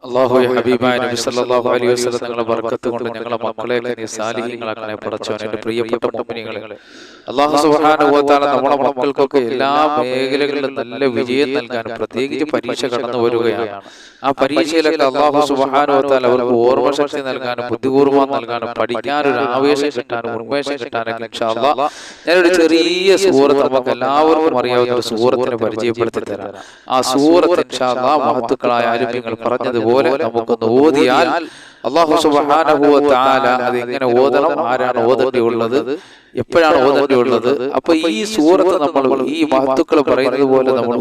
അല്ലാഹുവേ ഹബീബായ നബി സല്ലല്ലാഹു അലൈഹി വസല്ലം തങ്ങളുടെ ബർക്കത്ത് കൊണ്ട് ഞങ്ങളുടെ മക്കളെയൊക്കെ നീ സാലിഹീങ്ങളാക്കണേ പടച്ചോനെ. എൻ്റെ പ്രിയപ്പെട്ട മുഅ്മിനീങ്ങളെ, അല്ലാഹു സുബ്ഹാനഹു വ തആല നമ്മുടെ മക്കൾക്കൊക്കെ എല്ലാ മേഖലകളിലും നല്ല വിജയം നൽകാനും പ്രത്യേകിച്ച് പരീക്ഷ കടന്നു വരികയാണ്. ആ പരീക്ഷയിലൊക്കെ അല്ലാഹു സുബ്ഹാനഹു വ തആല അവർക്ക് ഓർമ്മശക്തി നൽകാനും ബുദ്ധിപൂർവ്വം നൽകാനും പഠിക്കാനൊരു ആവേശം കിട്ടാനും ഉന്മേഷം കിട്ടാനൊക്കെ ഇൻഷാ അല്ലാഹ് ഞാനൊരു ചെറിയ സൂറത്ത് നമുക്ക് എല്ലാവർക്കും അറിയാവുന്ന ഒരു സൂറത്തിനെ പരിചയപ്പെടുത്തി തരാം. ആ സൂറത്ത് ഇൻഷാ അല്ലാഹ് മഹത്തുക്കളായ ആലിമീങ്ങൾ പറഞ്ഞതുപോലെ നമുക്കൊന്ന് ഓതിയാൽ അല്ലാഹു സുബ്ഹാനഹു വ തആല അത് എങ്ങനെ ഓതണം, ആരാണ് ഓതേണ്ടിയുള്ളത്, എപ്പോഴാണ് ഓതേണ്ടിയുള്ളത്. അപ്പൊ ഈ സൂറത്ത് നമ്മൾ ഈ മഹത്തുക്കൾ പറയുന്നത് പോലെ നമ്മൾ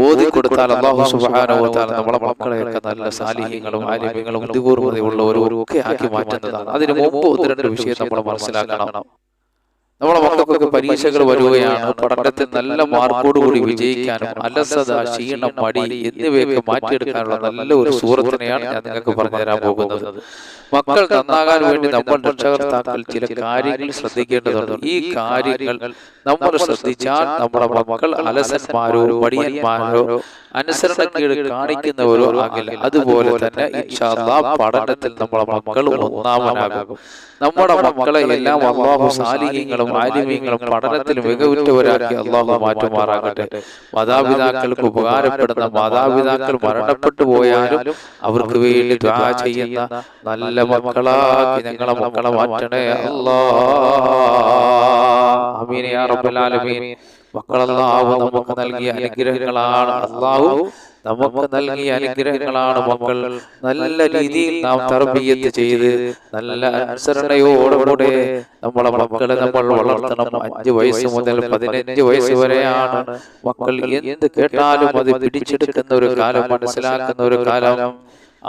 ഓതി കൊടുത്താൽ അല്ലാഹു സുബ്ഹാനഹു വ തആല നമ്മളെ മക്കളെയൊക്കെ നല്ല സാലിഹീങ്ങളും ആലിമീങ്ങളും ബുദ്ധിപൂർവ്വതയുള്ളവരും ഒക്കെ ആക്കി മാറ്റുന്നതാണ്. അതിന് മുമ്പ് ഒന്ന് രണ്ട് വിഷയം നമ്മൾ മനസ്സിലാക്കണം. നമ്മളെ മക്കൾക്കൊക്കെ പരീക്ഷകൾ വരികയാണ്. പഠനത്തിൽ നല്ല മാർക്കോടുകൂടി വിജയിക്കാനും അലസത, ക്ഷീണം, മടി എന്നിവയൊക്കെ മാറ്റിയെടുക്കാനുള്ള നല്ല ഒരു സൂറത്തിനെയാണ് ഞാൻ നിങ്ങൾക്ക് പറഞ്ഞു തരാൻ പോകുന്നത്. മക്കൾ നന്നാകാൻ വേണ്ടി നമ്മൾ രക്ഷകർത്താക്കൾ ചില കാര്യങ്ങൾ ശ്രദ്ധിക്കേണ്ടതുണ്ട്. ഈ കാര്യങ്ങൾ നമ്മൾ ശ്രദ്ധിച്ചാൽ നമ്മുടെ മക്കൾ അലസന്മാരോ മടിയന്മാരോ അനുസരണക്കേട് കാണിക്കുന്നവരോ ആകില്ല. അതുപോലെ തന്നെ ഇൻഷാ അല്ലാഹ് പഠനത്തിൽ നമ്മുടെ മക്കൾ ഒന്നാമനാകും. നമ്മുടെ മക്കളെ എല്ലാം അല്ലാഹു സാലിഹീങ്ങളും ആലിമീങ്ങളും പഠനത്തിൽ മികവുറ്റവരാക്കി അല്ലാഹു മാറ്റുമാറാകട്ടെ. മാതാപിതാക്കൾക്ക് ഉപകാരപ്പെടുന്ന, മാതാപിതാക്കൾ മരണപ്പെട്ടു പോയാലും അവർക്ക് വേണ്ടി ദുആ ചെയ്യുന്ന നല്ല മക്കളാക്കി ഞങ്ങളെ മക്കളെ മാറ്റണേ അല്ലാഹ്. ആമീൻ യാ റബ്ബൽ ആലമീൻ. മക്കളല്ലാഹു നമുക്ക് നൽകിയ അനുഗ്രഹങ്ങളാണ്. അല്ലാഹു നമുക്ക് നൽകിയ അനുഗ്രഹങ്ങളാണ് മക്കൾ. നല്ല രീതിയിൽ നാം തർബിയത്ത് ചെയ്ത് നല്ല അനുസരണയോടുകൂടെ നമ്മളെ മക്കളെ നമ്മൾ വളർത്തണം. 5 വയസ്സ് മുതൽ 15 വയസ്സ് വരെയാണ് മക്കൾ എന്ത് കേട്ടാലും അത് പിടിച്ചെടുക്കുന്ന ഒരു കാലം, മനസ്സിലാക്കുന്ന ഒരു കാലം.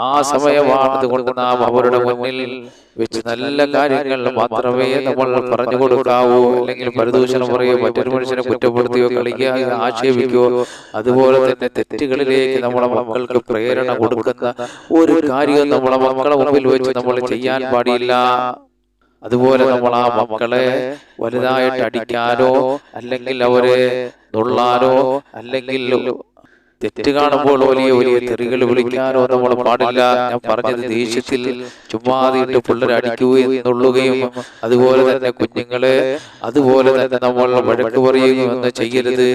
ആ സമയമാണ് കൊണ്ട് നാം അവരുടെ മുന്നിൽ വെച്ച് നല്ല കാര്യങ്ങൾ മാത്രമേ നമ്മൾ പറഞ്ഞു കൊടുക്കാവൂ. അല്ലെങ്കിൽ പരദൂഷണം പറയുകയോ മറ്റൊരു മനുഷ്യനെ കുറ്റപ്പെടുത്തുകയോ കളിക്കുകയോ ആക്ഷേപിക്കുകയോ അതുപോലെ തന്നെ തെറ്റുകളിലേക്ക് നമ്മളെ മക്കൾക്ക് പ്രേരണ കൊടുക്കുന്ന ഒരു കാര്യവും നമ്മളെ മക്കളെ മുമ്പിൽ വെച്ച് നമ്മൾ ചെയ്യാൻ പാടില്ല. അതുപോലെ നമ്മൾ ആ മക്കളെ വലുതായിട്ട് അടിക്കാനോ അല്ലെങ്കിൽ അവരെ നുള്ളാനോ അല്ലെങ്കിൽ തെറ്റ് കാണുമ്പോൾ വലിയ വലിയ തെറികൾ വിളിക്കാനോ നമ്മൾ പാടില്ല. ഞാൻ പറഞ്ഞത് ദേഷ്യത്തിൽ ചുമ്മാതിട്ട് പിള്ളേരെ അടിക്കുകയും നുള്ളുകയും അതുപോലെ തന്നെ കുഞ്ഞുങ്ങളെ അതുപോലെ തന്നെ നമ്മൾ വഴക്ക് പറയുകയെന്ന് ചെയ്യരുത്.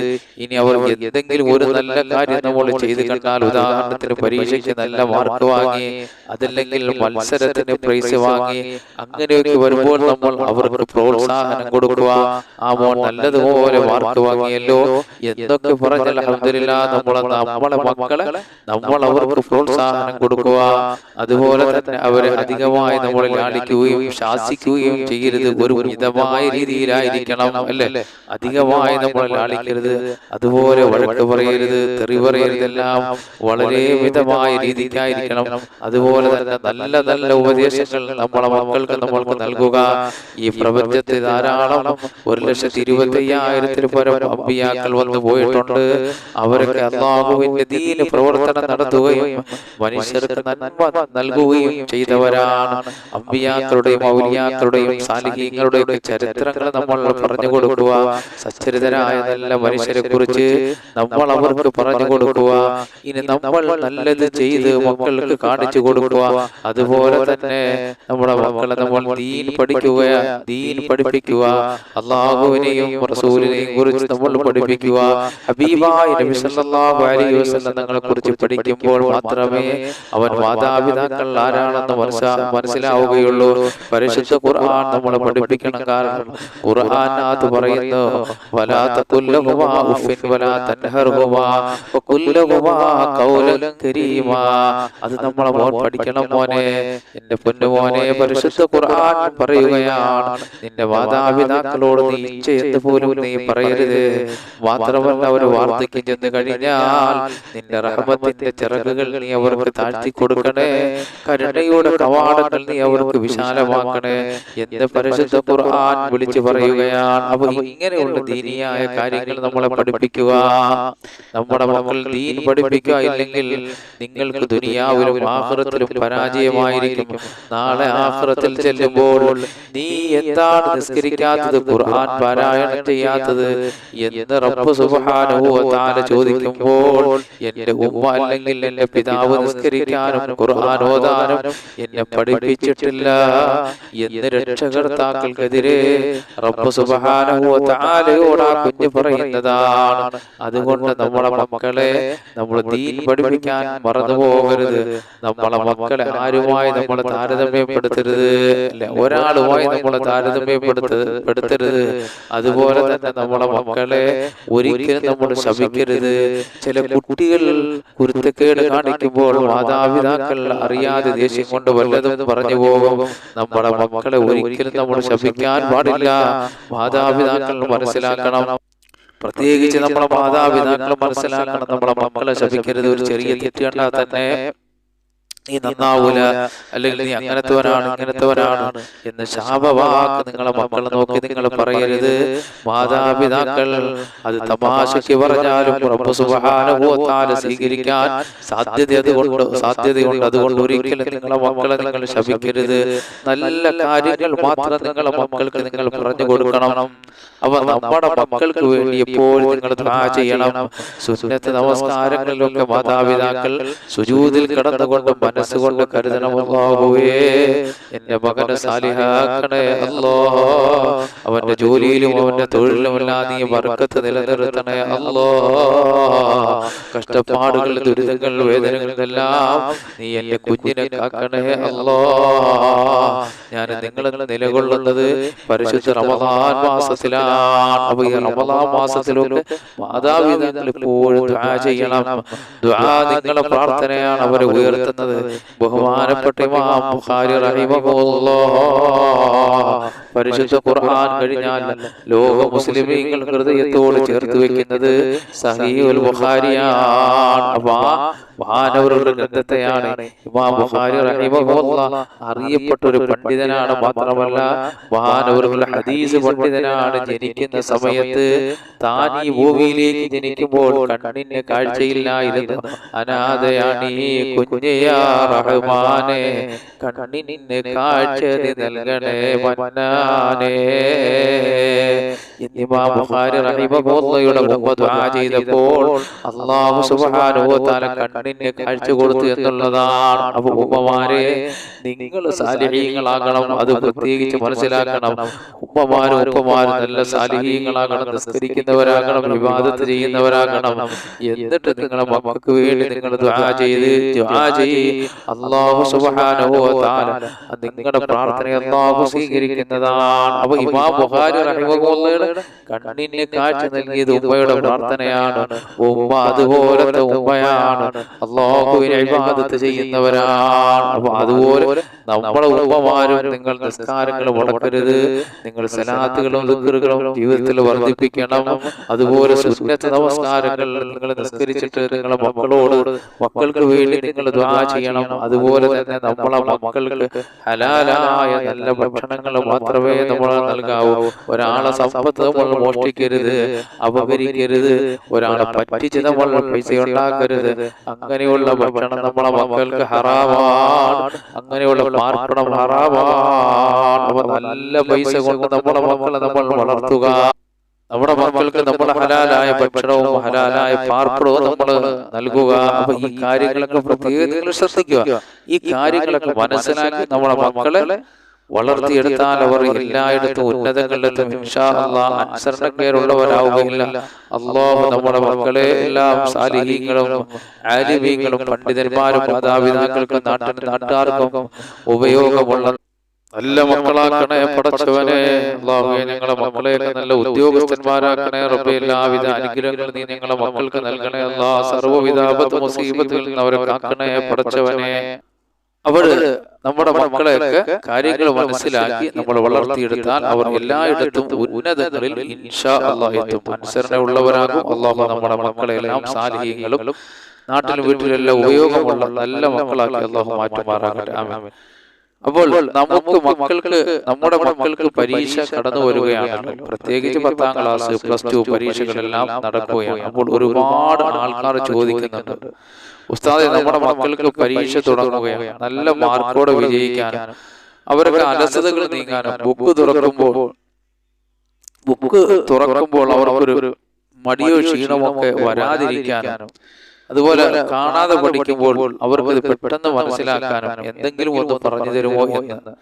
ഇനി അവർ എന്തെങ്കിലും ഒരു നല്ല കാര്യം നമ്മൾ ചെയ്ത് കണ്ടാൽ, ഉദാഹരണത്തിന് പരീക്ഷയ്ക്ക് നല്ല മാർക്ക് വാങ്ങി, അതല്ലെങ്കിൽ മത്സരത്തിന് പ്രൈസ് വാങ്ങി, അങ്ങനെയൊക്കെ വരുമ്പോൾ നമ്മൾ അവർക്ക് പ്രോത്സാഹനം കൊടുക്കുക. ആ മോൻ നല്ലതുപോലെ മാർക്ക് വാങ്ങിയല്ലോ എന്നൊക്കെ പറഞ്ഞാൽ അൽഹംദുലില്ലാഹ് നമ്മളെ മക്കളെ നമ്മൾ അവർക്ക് പ്രോത്സാഹനം കൊടുക്കുക. അതുപോലെ തന്നെ അവരെ അധികമായി നമ്മൾ ലാളിക്കുകയും ശാസിക്കുകയും ചെയ്യരുത്. ഒരു മിതമായ രീതിയിലായിരിക്കണം, അല്ലേ? അധികമായി നമ്മൾ ലാളിക്കരുത്, അതുപോലെ വഴക്ക് പറയരുത്, തെറി പറയരുത്. എല്ലാം വളരെ മിതമായ രീതിക്കായിരിക്കണം. അതുപോലെ തന്നെ നല്ല നല്ല ഉപദേശങ്ങൾ നമ്മളെ മക്കൾക്ക് നമ്മൾക്ക് നൽകുക. ഈ പ്രപഞ്ചത്തിൽ ധാരാളം 1,25,000 പരം അമ്പിയാക്കൾ വന്നു പോയിട്ടുണ്ട്. അവരൊക്കെ അല്ലാഹുവിന്റെ ദീൻ പ്രവർത്തനം നടത്തുകയും മനുഷ്യർക്ക് നന്മ നൽകുകയും ചെയ്തവരാണ്. അമ്പിയാക്കളുടെയും ഔലിയാക്കളുടെയും സാലിഹീങ്ങളുടെയും ചരിത്രങ്ങൾ നമ്മൾ പറഞ്ഞു കൊടുക്കുക. സച്ചരിതരായ നല്ല മനുഷ്യരെ കുറിച്ച് നമ്മൾ അവർക്ക് പറഞ്ഞു കൊടുക്കുക. ഇനി നമ്മൾ നല്ലത് ചെയ്ത് മക്കൾക്ക് കാണിച്ചു കൊടുക്കുക. അതുപോലെ തന്നെ നമ്മുടെ മക്കളെ നമ്മൾ ദീൻ പഠിപ്പിക്കുക. അല്ലാഹുവിനെയും റസൂലിനെയും കുറിച്ച് നമ്മൾ പഠിപ്പിക്കുക. ഹബീബായ നബി സല്ലല്ലാഹു അലൈഹി വസല്ലം തങ്ങളെ കുറിച്ച് പഠിക്കുമ്പോൾ മാത്രമേ അവൻ മാതാപിതാക്കൾ ആരാണെന്ന് മനസ്സിലാവുകയുള്ളൂ. പരിശുദ്ധ ഖുർആൻ നമ്മളെ പഠിപ്പിക്കണം. കാരണം ഖുർആനകത്ത് പറയുന്നു, വലാ തഖുല്ലഹുമാ ഉഫിൻ വലാ തൻഹർഹുമാ വഖുല്ലഹുമാ ഖൗലൻ കരീമാ. അത് നമ്മളെ മോൻ പഠിക്കണം. മോനെ, എന്റെ പൊന്നുമോനെ, പരിശുദ്ധ ഖുർആൻ പറയുകയാണ്, നിന്റെ മാതാപിതാക്കളോട് നീ ഇച്ഛയെന്ന് പോലും നീ പറയരുത്. മാത്രമല്ല അവർ വാർദ്ധക്യം ചെന്ന് കഴിഞ്ഞാൽ നിന്റെ റഹ്മത്തിന്റെ ചിറകുകൾ നീ അവർക്ക് താഴ്ത്തി കൊടുക്കണേ, കരുണയുടെ കവാടങ്ങൾ നീ അവർക്ക് വിശാലമാക്കണേ എന്ന് പരിശുദ്ധ ഖുർആൻ വിളിച്ചു പറയുകയാണ്. അപ്പൊ ഇങ്ങനെയുള്ള ദീനിയായ കാര്യങ്ങൾ നമ്മളെ പഠിപ്പിക്കുക. നമ്മുടെ മക്കൾ ദീൻ പഠിപ്പിക്കുക. ഇല്ലെങ്കിൽ നിങ്ങൾക്ക് ദുനിയാവിലും ആഖിറത്തിലും പരാജയമായിരിക്കും. നാളെ ആഖിറത്തിൽ ചെല്ലുമ്പോൾ നീ എന്താണ് നിസ്കരിക്കാത്തത്, ഖുർആൻ പാരായണം ചെയ്യാത്തത് എന്ന് റബ്ബ് സുബ്ഹാനഹു വ തആല ചോദിക്കുമ്പോൾ നിസ്കരിക്കുമ്പോൾ എന്റെ ഉമ്മ അല്ലെങ്കിൽ എന്റെ പിതാവ് നിസ്കരിക്കാനും ഖുർആൻ ഓതാനും എന്നെ പഠിപ്പിച്ചിട്ടില്ല എന്ന് രക്ഷകർത്താക്കൾക്കെതിരെ റബ്ബ് സുബ്ഹാനഹു വ തആലയോട് ആ കുഞ്ഞ് പറയുന്നതാണ്. അതുകൊണ്ട് നമ്മളെ മക്കളെ നമ്മൾ ദീൻ പഠിപ്പിക്കാൻ മറന്നു പോകരുത്. നമ്മളെ മക്കളെ ആരുമായി നമ്മൾ താരതമ്യപ്പെടുത്തരുത്, അല്ല ഒരാളുമായി നമ്മൾ താരതമ്യപ്പെടുത്തരുത്. അതുപോലെ തന്നെ നമ്മളെ മക്കളെ ഒരിക്കലും നമ്മൾ ശപിക്കരുത്. ചില കുട്ടികൾ കുരുത്തക്കേട് കാണിക്കുമ്പോൾ മാതാപിതാക്കൾ അറിയാതെ ദേഷ്യം കൊണ്ട് വല്ലതും പറഞ്ഞു പോകും. നമ്മളെ മക്കളെ ഒരിക്കലും നമ്മൾ ശപിക്കാൻ പാടില്ല. മാതാപിതാക്കൾ മനസ്സിലാക്കണം, പ്രത്യേകിച്ച് നമ്മളെ മാതാപിതാക്കൾ മനസ്സിലാക്കണം, നമ്മളെ മക്കളെ ശപിക്കരുത്. ഒരു ചെറിയ തെറ്റ് കണ്ടാൽ തന്നെ നീ നന്നാവൂല, അല്ലെങ്കിൽ നീ അങ്ങനത്തവനാണ് ഇങ്ങനത്തവനാണ് എന്ന് ശാപവാക്ക് നിങ്ങളെ മക്കളെ നോക്കി നിങ്ങൾ പറയരുത്. മാതാപിതാക്കൾ അത് തമാശയ്ക്ക് പറഞ്ഞാലും റബ്ബ് സുബ്ഹാനഹു വ തആല സ്വീകരിക്കാൻ സാധ്യതയുണ്ട്. അതുകൊണ്ട് ഒരിക്കലും നിങ്ങളെ മക്കളെ നിങ്ങൾ ശപിക്കരുത്. നല്ല കാര്യങ്ങൾ മാത്രം നിങ്ങളെ മക്കൾക്ക് നിങ്ങൾ പറഞ്ഞു കൊടുക്കണം. അവ നമ്മുടെ മക്കൾക്ക് വേണ്ടി എപ്പോഴും നിങ്ങൾ ദുആ ചെയ്യണം. സുന്നത്ത് നമസ്കാരങ്ങളിലൊക്കെ മാതാപിതാക്കൾ സുജൂദിൽ കിടന്നുകൊണ്ട് മനസ്സുകൊണ്ട് കരുതണം, അല്ലാഹുവേ എന്റെ മകനെ സാലിഹാക്കണേ അല്ലാഹ്, അവന്റെ ജോലിയിലും അവന്റെ തൊഴിലുമെല്ലാം നീ ബർക്കത്ത് നിലനിർത്തണേ അല്ലാഹ്, കഷ്ടപ്പാടുകൾ ദുരിതങ്ങൾ വേദനകളെല്ലാം നീ എന്റെ കുഞ്ഞിനെ കാക്കണേ അല്ലാഹ്. ഞാൻ നിങ്ങൾ നിലകൊള്ളുന്നത് പരിശുദ്ധ റമദാൻ മാസത്തിലാണ്. അപ്പൊ ഈ റമദാൻ മാസത്തിലൊക്കെ മാതാപിതാക്കൾ എപ്പോഴും ദുആ ചെയ്യണം. ദുആ നിങ്ങളുടെ പ്രാർത്ഥനയാണ് അവരെ ഉയർത്തുന്നത്. ബഹുമാനപ്പെട്ട ഇമാം ബുഖാരി റഹിമഹുല്ലാഹ് പരിശുദ്ധ ഖുർആൻ കഴിഞ്ഞാൽ ലോക മുസ്ലിമീങ്ങൾ ഹൃദയത്തോട് ചേർത്ത് വെക്കുന്നത് സഹീഹുൽ ബുഖാരിയാണ്. അപ്പൊ മഹാനവരുടെ ഗ്രന്ഥത്തെയാണ് ഇമാം ബുഖാരി റഹിമഹുല്ലാഹ് അറിയപ്പെട്ട ഒരു പണ്ഡിതനാണ്. മാത്രമല്ല മഹാനവരുടെ ഹദീസ് പണ്ഡിതനാണ്. ജനിക്കുന്ന സമയത്ത് താൻ ഈ ഭൂമിയിലേക്ക് ജനിക്കുമ്പോൾ കണ്ണിന് കാഴ്ചയില്ലായിരുന്നു. അനാഥയാണ് ഈ കുഞ്ഞയാ റഹ്മാനെ, കണ്ണിന് കാഴ്ച നൽകണേ മന്നാനേ. ഇമാം ബുഖാരി റഹിമഹുല്ലാഹയുടെ ഉമ്മ ദുആ ചെയ്തപ്പോൾ അല്ലാഹു സുബ്ഹാനഹു വ തആല കണ്ണിന് കാഴ്ച കൊടുത്തു എന്നുള്ളതാണ്. അപ്പൊ ഉമ്മമാരെ നിങ്ങൾ സാലിഹീങ്ങളാകണം. അത് പ്രത്യേകിച്ച് മനസ്സിലാക്കണം. ഉപ്പമാരും നല്ല സാലിഹീങ്ങളാകണം, നിസ്കരിക്കുന്നവരാകണം, ഇബാദത്ത് ചെയ്യുന്നവരാകണം. എന്നിട്ട് നിങ്ങളെ മക്കൾക്ക് വേണ്ടി നിങ്ങൾ ദുആ ചെയ്യ്. അല്ലാഹു സുബ്ഹാനഹു വ തആല നിങ്ങളുടെ പ്രാർത്ഥന അല്ലാഹു സ്വീകരിക്കുന്നതാണ്. അപ്പൊ ഇമാം ബുഖാരി റഹിമഹുല്ലാഹയുടെ കണ്ണിന് കാഴ്ച നൽകിയത് ഉമ്മയുടെ പ്രാർത്ഥനയാണ്. ഉമ്മ അതുപോലത്തെ ഉമ്മയാണ്, അല്ലാഹുവിനെ ഇബാദത്ത് ചെയ്യുന്നവരാണ്. അപ്പൊ അതുപോലെ നമ്മുടെ ഉമ്മമാരും നിങ്ങൾ നിസ്കാരങ്ങൾ മുടക്കരുത്. നിങ്ങൾ സലാത്തുകളും ദിക്റുകളും ജീവിതത്തിൽ വർദ്ധിപ്പിക്കണം. അതുപോലെ സുന്നത്ത് നമസ്കാരങ്ങൾ നിങ്ങൾ നിസ്കരിച്ചിട്ട് നിങ്ങളെ മക്കൾക്ക് വേണ്ടി നിങ്ങൾ ദുആ ചെയ്യണം. അതുപോലെ തന്നെ നമ്മളെ മക്കൾക്ക് ഹലാലായ നല്ല ഭക്ഷണങ്ങൾ മാത്രമേ നമ്മൾ നൽകാവൂ. ഒരാളെ സമ്പത്ത് നമ്മൾ മോഷ്ടിക്കരുത്, അപഹരിക്കരുത്, ഒരാളെ പറ്റിച്ച് നമ്മൾ പൈസ ഉണ്ടാക്കരുത്. അങ്ങനെയുള്ള ഭക്ഷണം നമ്മളെ മക്കൾക്ക് ഹറാമാണ്. അങ്ങനെയുള്ള പാർപ്പണം ഹറാമാണ്. അപ്പൊ നല്ല പൈസ കൊണ്ട് നമ്മളെ മക്കളെ നമ്മൾ വളർത്തുക. നമ്മുടെ മക്കൾക്ക് നമ്മൾ ഹലാലായ ഭക്ഷണവും ഹലാലായ പാർപ്പിടവും നമ്മൾ നൽകുക. അപ്പൊ ഈ കാര്യങ്ങളൊക്കെ പ്രത്യേകം ശ്രദ്ധിക്കുക. ഈ കാര്യങ്ങളൊക്കെ മനസ്സിലാക്കി നമ്മുടെ മക്കളെ വളർത്തിയെടുത്താൽ അവർ എല്ലായിടത്തും ഉന്നതങ്ങളിലെത്തും. ഇൻഷാ അല്ലാഹ് അനുസരണക്കേടുള്ളവരാവുകയില്ല. അല്ലാഹു നമ്മുടെ മക്കളെ എല്ലാം സാലിഹീങ്ങളും ആലിമീങ്ങളും പണ്ഡിതന്മാരും മാതാപിതാക്കൾക്കും നാട്ടുകാർക്കും ഉപയോഗമുള്ള നല്ല മക്കളാക്കണേ പടച്ചവനെ. അല്ലാഹുവേ ഞങ്ങളെ മക്കളെയൊക്കെ നല്ല ഉദ്യോഗസ്ഥന്മാരാക്കണേ റബ്ബേ. എല്ലാവിധ അനുഗ്രഹങ്ങളും നീ ഞങ്ങളെ മക്കൾക്ക് നൽകണേ അല്ലാഹ്. സർവ്വവിധ ആപത്ത് മുസീബത്തുകളിൽ നിന്ന് അവരെ കാക്കണേ പടച്ചവനെ. അവിടെ നമ്മുടെ മക്കളെയൊക്കെ കാര്യങ്ങൾ മനസ്സിലാക്കി നമ്മൾ വളർത്തിയെടുത്താൽ അവർ എല്ലായിടത്തും ഉന്നതങ്ങളിൽ ഇൻഷാ അല്ലാഹ് എത്തും. അനുസരണയുള്ളവരാകും. അല്ലാഹു നമ്മുടെ മക്കളെല്ലാം സാലിഹീങ്ങളും നാട്ടിലും വീട്ടിലെല്ലാം ഉപയോഗമുള്ള നല്ല മക്കളാക്കി അല്ലാഹു മാറ്റുമാറാകട്ടെ. ആമീൻ. അപ്പോൾ നമ്മുടെ മക്കൾക്ക് പരീക്ഷ കടന്നു വരികയാണല്ലോ. പ്രത്യേകിച്ച് 10ാം ക്ലാസ്, +2 പരീക്ഷകളെല്ലാം നടക്കുകയാണ്. അപ്പോൾ ഒരുപാട് ആൾക്കാർ ചോദിക്കുന്നുണ്ട്, ഉസ്താദെ നമ്മുടെ മക്കൾക്ക് പരീക്ഷ തുടങ്ങുകയാണ്, നല്ല മാർക്കോടെ വിജയിക്കാനും അവരുടെ അലസതകൾ നീങ്ങാനും ബുക്ക് തുറക്കുമ്പോൾ അവർക്കൊരു മടിയോ ക്ഷീണമൊക്കെ വരാതിരിക്കാനും അതുപോലെ കാണാതെ പഠിക്കുമ്പോൾ അവർക്ക് പെട്ടെന്ന് മനസ്സിലാക്കാനും എന്തെങ്കിലും ഒന്ന് പറഞ്ഞു തരുമോ എന്ന്.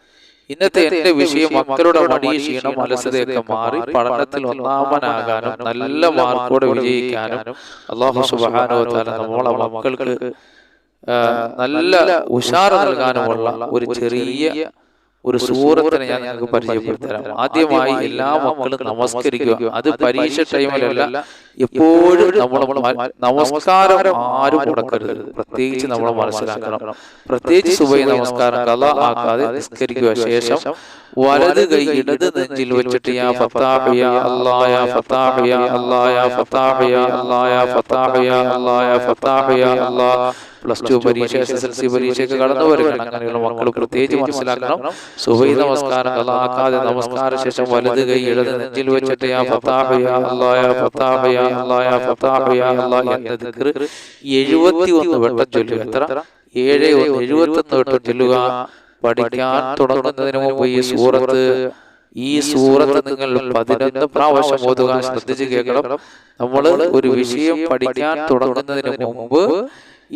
ഇന്നത്തെ എന്റെ വിഷയം മക്കളുടെ മടി, ക്ഷീണം, അലസതയൊക്കെ മാറി പഠനത്തിൽ ഒന്നാമനാകാനും നല്ല മാർക്കോടെ വിജയിക്കാനും അല്ലാഹു സുബ്ഹാനഹു വ തആല നമ്മളെ മക്കൾക്ക് നല്ല ഉഷാറ് നൽകാനുമുള്ള ഒരു ചെറിയ ഒരു സൂറത്തിനെ ഞാൻ നിങ്ങൾക്ക് പരിചയപ്പെടുത്തരാം. ആദ്യമായി എല്ലാ മക്കളും നമസ്കരിക്കുക. അത് പരീക്ഷ ടൈമിലല്ല, എപ്പോഴും നമ്മൾ നമസ്കാരം ആരും മുടക്കരുത്. പ്രത്യേകിച്ച് നമ്മൾ മനസ്സിലാക്കണം, പ്രത്യേകിച്ച് സുബഹി നമസ്കാരം ഖളാ ആക്കാതെ നിസ്കരിക്കുക. ശേഷം വലത് കൈ ഇടത് നെഞ്ചിൽ വെച്ചിട്ട് യാ ഫത്താഹു യാ അല്ലാഹ് യാ ഫത്താഹു യാ അല്ലാഹ് യാ ഫത്താഹു യാ അല്ലാഹ് യാ ഫത്താഹു യാ അല്ലാഹ് യാ ഫത്താഹു യാ അല്ലാഹ്. +2 പരീക്ഷ, SSLC പരീക്ഷയ്ക്ക് കടന്നു വരികയാണ്. അങ്ങനെയുള്ള മക്കൾ പ്രത്യേകിച്ച് മനസ്സിലാക്കണം, സുബഹി നമസ്കാരം ഖളാ ആക്കാതെ നമസ്കാര ശേഷം വലത് കൈ ഇടത് നെഞ്ചിൽ വെച്ചിട്ട് യാ ഫത്താഹു യാ അല്ലാഹ് യാ ഫത്താഹു യാ അല്ലാഹ് യാ ഫത്താഹു യാ അല്ലാഹ് എന്ന ദിക്ർ 71 വട്ടം ചൊല്ലുക. എത്ര? 71 വട്ടം ചൊല്ലുക. പഠിക്കാൻ തുടങ്ങുന്നതിന് മുമ്പ് ഈ സൂറത്ത് നിങ്ങൾ 11 പ്രാവശ്യം ഓതുക. ശ്രദ്ധിച്ച് കേൾക്കണം. നമ്മൾ ഒരു വിഷയം പഠിക്കാൻ തുടങ്ങുന്നതിന് മുമ്പ്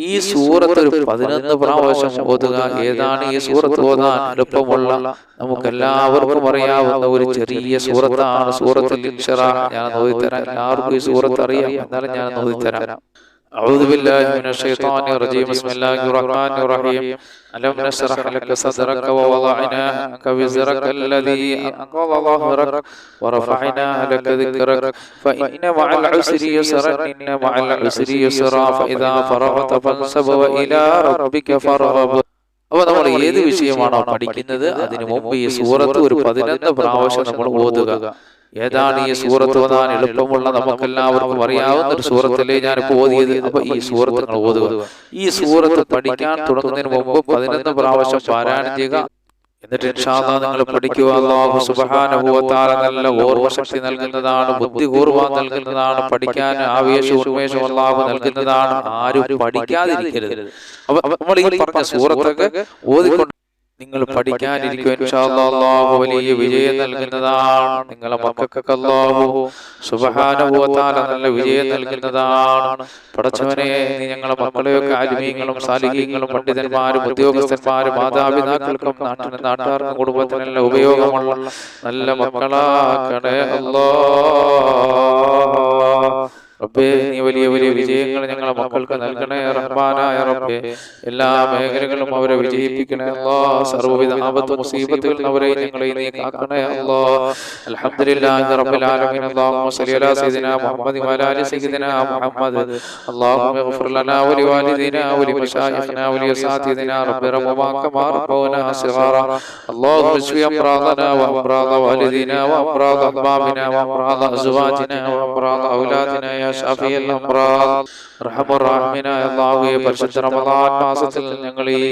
ഈ സൂറത്ത് ഒരു 11 പ്രാവശ്യം ഓതുക. ഏതാണ് ഈ സൂറത്ത്? ഓതാൻ എളുപ്പമുള്ള, നമുക്കെല്ലാവർക്കും അറിയാവുന്ന ഒരു ചെറിയ സൂറത്താണ് സൂറത്തുൽ ഇൻശിറാഹ്. ഞാൻ ഓതിത്തരാം. എല്ലാവർക്കും ഈ സൂറത്ത് അറിയാം, എന്നാലും ഞാൻ ഓതിത്തരാം. أعوذ بالله من الشيطان الرجيم. بسم الله الرحمن الرحيم. ألم نشرح لك صدرك ووضعنا عنك وزرك الذي أنقض ظهرك ورفعنا لك ذكرك فإن مع العسر يسرا إن مع العسر يسرا فإذا فرغت فانصب وإلى ربك فارغب. അപ്പോൾ നമ്മൾ ഏത് വിഷയമാണോ പഠിക്കുന്നത് അതിനു മുമ്പ് ഈ സൂറത്ത് ഒരു 11 പ്രാവശ്യം നമ്മൾ ഓതുക. ഏതാണ് ഈ സൂറത്ത്? ഓതാൻ എളുപ്പമുള്ള, നമുക്കെല്ലാവർക്കും അറിയാവുന്ന ഒരു സൂറത്തല്ലേ ഞാനിപ്പോൾ ഓതിയത്. അപ്പൊ ഈ സൂറത്ത് നിങ്ങൾ ഓതുക. ഈ സൂറത്ത് പഠിക്കാൻ തുടങ്ങുന്നതിന് മുമ്പ് 11 പ്രാവശ്യം പാരായണം ചെയ്യുക. എന്നിട്ട് ഇൻഷാ അല്ലാഹ് നിങ്ങൾ പഠിക്കുക. അല്ലാഹു സുബ്ഹാനഹു വ തആല നല്ല ഓർമ്മശക്തി നൽകുന്നതാണ്, ബുദ്ധി കൂർമ്മ നൽകുന്നതാണ്, പഠിക്കാൻ ആവേശവും ഉന്മേഷവും അല്ലാഹു നൽകുന്നതാണ്. ആരും പഠിക്കാതിരിക്കരുത്. അപ്പൊ നമ്മൾ ഈ പറഞ്ഞ സൂറത്തൊക്കെ ഓതിക്കൊണ്ട് നിങ്ങൾ പഠിക്കാനിരിക്കും. ഇൻഷാ അല്ലാഹ് അല്ലാഹു വലിയ വിജയം നൽകുന്നതാണ്. നിങ്ങളെ മക്കൾക്ക് അല്ലാഹു സുബ്ഹാനഹു വ തആല നല്ല വിജയം നൽകുന്നതാണ്. പടച്ചവനെ, നീ ഞങ്ങളെ മക്കളെയൊക്കെ ആലിമീങ്ങളും സാലിഹീങ്ങളും പണ്ഡിതന്മാരും ഉദ്യോഗസ്ഥന്മാരും മാതാപിതാക്കൾക്കും നാട്ടുകാർക്കും കുടുംബത്തിനെല്ലാം ഉപയോഗമുള്ള നല്ല മക്കളാക്കണേ അല്ലാഹ്. റബ്ബേ, നീ വലിയ വലിയ വിജയങ്ങൾ ഞങ്ങളെ മക്കൾക്ക് നൽകണേ റഹ്മാനായ റബ്ബേ. എല്ലാ മേഖലകളും അവരെ വിജയിപ്പിക്കണേ അല്ലാഹ്. സർവ്വവിധ ആപത്ത് മുസീബത്തുകളിൽ അവരെ ഞങ്ങളെ നീ കാക്കണേ അല്ലാഹ്. അൽഹംദുലില്ലാഹി റബ്ബിൽ ആലമീൻ. അല്ലാഹുമ്മ സ്വല്ലി അലാ സയ്യിദിനാ മുഹമ്മദ് വഅലാ ആലി സയ്യിദിനാ മുഹമ്മദ്. അല്ലാഹുമ്മ ഇഗ്ഫിർ ലനാ വലി വാലിദീനാ വലി മശായിഖിനാ വലി അസാതിദിനാ റബ്ബി റഹ്മുമാ കമാ റബ്ബൗനാ സിഗാറാ. അല്ലാഹുമ്മ ഇശ്ഫി അംറാദനാ വഅംറാദ വാലിദീനാ വഅംറാദ അഹ്ബാബിനാ വഅംറാദ അസ്വാജിനാ വഅംറാദ ഔലാദിനാ യാ ഷാഫിയൽ അംറാദ് റഹ്മർ റഹീമായ അല്ലാഹുവേ. പരിശുദ്ധ റമളാൻ മാസത്തിൽ ഞങ്ങൾ ഈ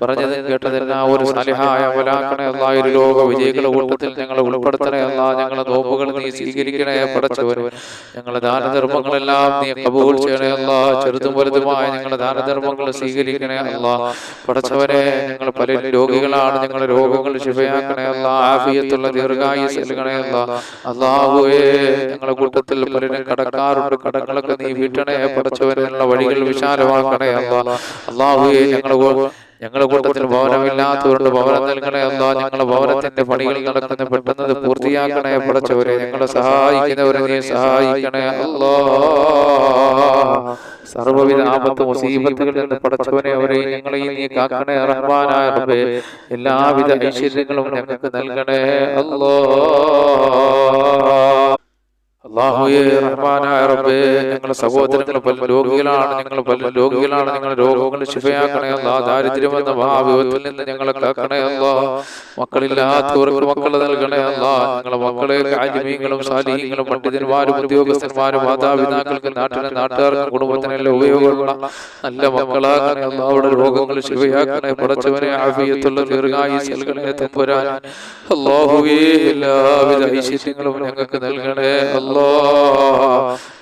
പറഞ്ഞതും കേട്ടതെല്ലാം ഒരു സാലിഹായ അമലാക്കണേ അല്ലാഹ്. ഒരു ലോക വിജയികളുടെ കൂട്ടത്തിൽ ഞങ്ങളെ ഉൾപ്പെടുത്തണേ അല്ലാഹ്. ഞങ്ങളെ നോമ്പുകൾ നീ സ്വീകരിക്കണേ പടച്ചവൻ. ഞങ്ങളുടെ ദാനധർമ്മങ്ങളെല്ലാം നീ കബൂൽ ചെയ്യണേ അല്ലാഹ്. ചെറുതും വലുതുമായ ഞങ്ങളുടെ ദാനധർമ്മങ്ങൾ സ്വീകരിക്കണേ അല്ലാഹ്. പടച്ചവനെ, ഞങ്ങൾ പല രോഗികളാണ്, ഞങ്ങളുടെ രോഗങ്ങൾ ശിഫയാക്കണേ അല്ലാഹ്. ആഫിയത്തുള്ള ദീർഘായുസ്സ് നൽകണേ അല്ലാഹ്. അല്ലാഹുവേ, ഞങ്ങളുടെ കൂട്ടത്തിൽ പലരും കടക്കാറുണ്ട്, കടങ്ങളൊക്കെ നീ വീട്ടണേ പടച്ചവനുള്ള വഴികൾ വിശാലമാക്കണേ അല്ലാഹ്. അല്ലാഹുവേ, ഞങ്ങളുടെ കൂട്ടത്തിൽ ഭവനമില്ലാത്തവരുണ്ട്, ഭവനം നൽകണേ അല്ലാഹ്. ഞങ്ങളുടെ ഭവനത്തിന്റെ പണികൾ നടക്കുന്ന പെട്ടെന്നത് പൂർത്തിയാക്കണേ പടച്ചവരെ. ഞങ്ങളെ സഹായിക്കുന്നവരെ നീ സഹായിക്കണേ അല്ലാഹ്. സർവ്വവിധ ആപത്ത് മുസീബത്തുകളിൽ നിന്ന് പടച്ചവനെ അവരെ ഞങ്ങളെയും നീ കാക്കണേ റഹ്മാനായ റബ്ബേ. എല്ലാവിധ ഐശ്വര്യങ്ങളും ഞങ്ങൾക്ക് നൽകണേ അല്ലാഹ്. അല്ലാഹുവേ റഹ്മാനായ റബ്ബേ, ഞങ്ങളുടെ സഹോദരങ്ങൾ പല രോഗികളാണ്, ഞങ്ങളുടെ രോഗങ്ങൾ ശിഫയാക്കണേ അല്ലാഹ്. ദാരിദ്ര്യമെന്ന മഹാവിപത്തിൽ നിന്ന് ഞങ്ങളെ കാക്കണേ അല്ലാഹ്. മക്കളില്ലാത്തവർക്ക് മക്കളെ നൽകണേ അല്ലാഹ്. ഞങ്ങളുടെ മക്കളെ ആലിമീങ്ങളും സാലിഹീങ്ങളും പണ്ഡിതന്മാരും ഉദ്യോഗസ്ഥന്മാരും മാതാപിതാക്കൾക്ക് നാട്ടുകാർക്കും കുടുംബത്തിനെല്ലാം ഉപയോഗമുള്ള നല്ല മക്കളാക്കണേ അല്ലാഹ്. അവിടെ രോഗങ്ങൾ ശിഫയാക്കണേ പടച്ചവനെ. ആഫിയത്തുള്ള ദീർഘായുസ്സ് നൽകണേ തമ്പുരാൻ. അല്ലാഹുവേ, എല്ലാവിധ ഐശ്വര്യങ്ങളും ഞങ്ങൾക്ക് നൽകണേ അല്ലാഹ്.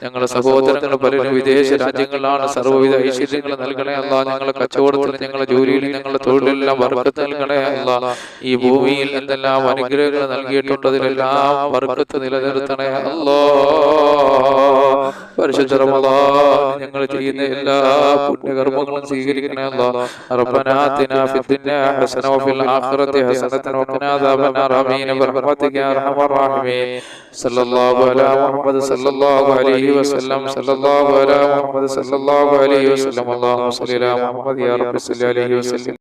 ഞങ്ങളുടെ സഹോദരങ്ങൾ പലരും വിദേശ രാജ്യങ്ങളിലാണ്. സർവ്വവിധ ഐശ്വര്യങ്ങൾ നൽകണേ അല്ലാ. ഞങ്ങളുടെ കച്ചവടത്തിൽ, ഞങ്ങളുടെ ജോലിയിൽ, ഞങ്ങളുടെ തൊഴിലെല്ലാം ബർക്കത്ത് നൽകണേ അല്ലാ. ഈ ഭൂമിയിൽ എന്തെല്ലാം അനുഗ്രഹങ്ങൾ നൽകിയിട്ടുണ്ട് അതിലെല്ലാം ബർക്കത്ത് നിലനിർത്തണേ അല്ലാ. പരിശുദ്ധ റമളാൻ ഞങ്ങൾ ചെയ്യുന്ന എല്ലാ പുണ്യകർമ്മങ്ങളും സ്വീകരിക്കണേ അല്ലാ. റബ്ബനാ ആതിനാ ഫിദ്ദുനിയാ ഹസന വഫിൽ ആഖിറതി ഹസനതൻ വഖിനാ അദാബന്നാർ. ആമീൻ ബിറഹ്മതിക യാ അർഹമർ റഹീമീൻ. സല്ലല്ലാഹു അലാ മുഹമ്മദ് സല്ലല്ലാഹു അലൈഹി വസല്ലം. സല്ലല്ലാഹു അലാ മുഹമ്മദ് സല്ലല്ലാഹു അലൈഹി വസല്ലം. അല്ലാഹുമ്മ സ്വല്ലി അലാ മുഹമ്മദ് യാ റബ്ബി സ്വല്ലി അലൈഹി വസല്ലം.